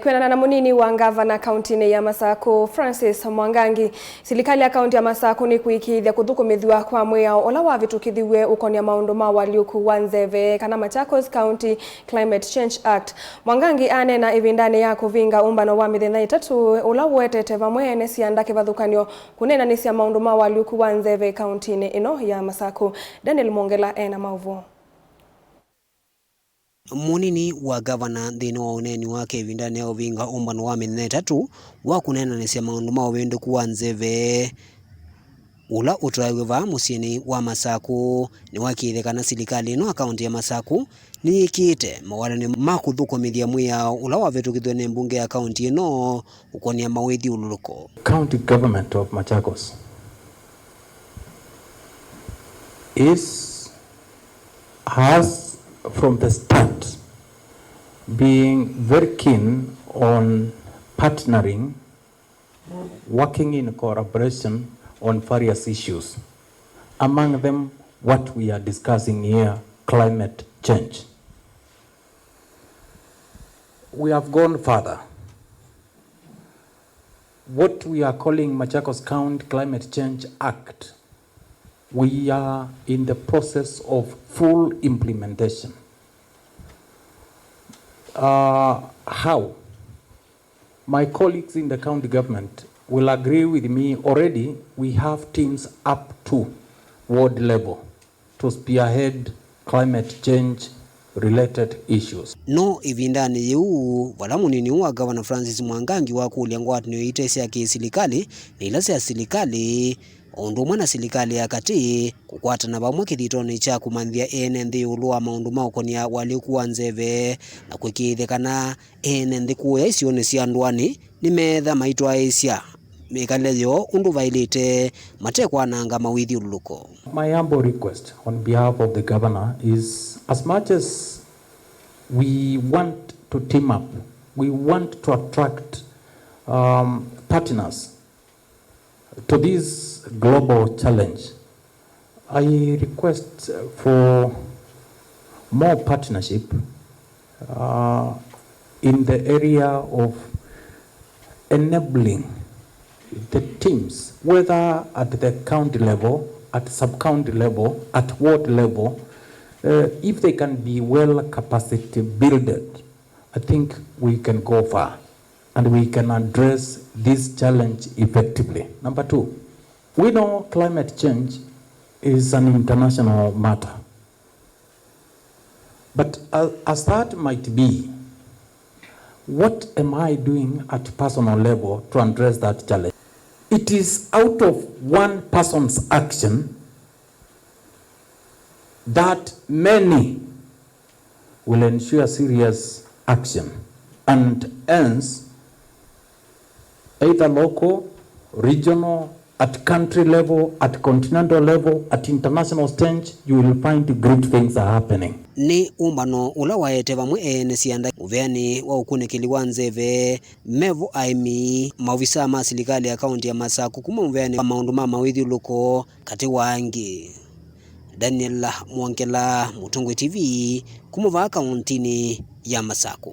Kuweta na Munini wa Ngavana kauntini ya Masaku Francis Mwangangi, Silikali ya kaunti ya Masaku nikuikiithya kuthukumithw'a kwa Mwiao ola wavitukithiw'e ukonia maundu ma Walyuku wa Nzeve kana Machakos County Climate Change Act. Mwangangi anena ivindani ya kuvinga umbano wa mithenya itatu ola wetete vamwe ne cianda kivathukanio kunena ni cia maundu ma Walyuku wa Nzeve kauntini ino ya Masaku. Daniel Mongela ena mauvu. Munini wa Ngavana thini wa uneni wake vindani ya uvinga umbano wa mithenya itatu wa kunena ni cia maundu ma wavitukithiw'e wa Nzeve ula utwaiwa musieni wa Masaku niwaikiithya na Silikali ino kaunti ya Masaku niikiite mawalani ma kuthukumithya Mwiao ula wavitukithiw'e ni mbunge ya kaunti ino ukonia mawithiuluko. County government of Machakos has from the start being very keen on partnering, working in collaboration on various issues. Among them, what we are discussing here, climate change. We have gone further. What we are calling Machakos County Climate Change Act, we are in the process of full implementation. How? My colleagues in the county government will agree with me. Already we have teams up to ward level to spearhead climate change related issues. No ivindani yu wala Munini wa Gavana Francis Mwangangi wa kulia ngwatanio itesi ya Silikali ni ilasi ya Silikali undu mwana Silikali ya kati kukwata na vamwe kithitoni cha kumanthia ene nthi ulu wa maundu ma ukonia Walyuku wa Nzeve na kuikiithya kana ene nthi kuya isioni cia ndwani ni metha maitwa isya mikaleyo undu vailite matekwananga mawithiuluko. My humble request on behalf of the governor is, as much as we want to team up, we want to attract partners to this global challenge, I request for more partnership in the area of enabling the teams, whether at the county level, at sub-county level, at ward level, if they can be well capacity builded, I think we can go far and we can address this challenge effectively. Number two, we know climate change is an international matter. But as that might be, what am I doing at personal level to address that challenge? It is out of one person's action that many will ensure serious action, and hence either local, regional, at country level, at continental level, at international stage, you will find great things are happening. Ni umbano ula waete vamwe ene cianda uveani wa ukunikili wa Nzeve mevo aimi maofisa ma Silikali ya kaunti ya Masaku kuma uveani maundu ma mawithiuluko kati wangi. Daniel Mongela, Mutungwe TV, kumuva kauntini ya Masaku.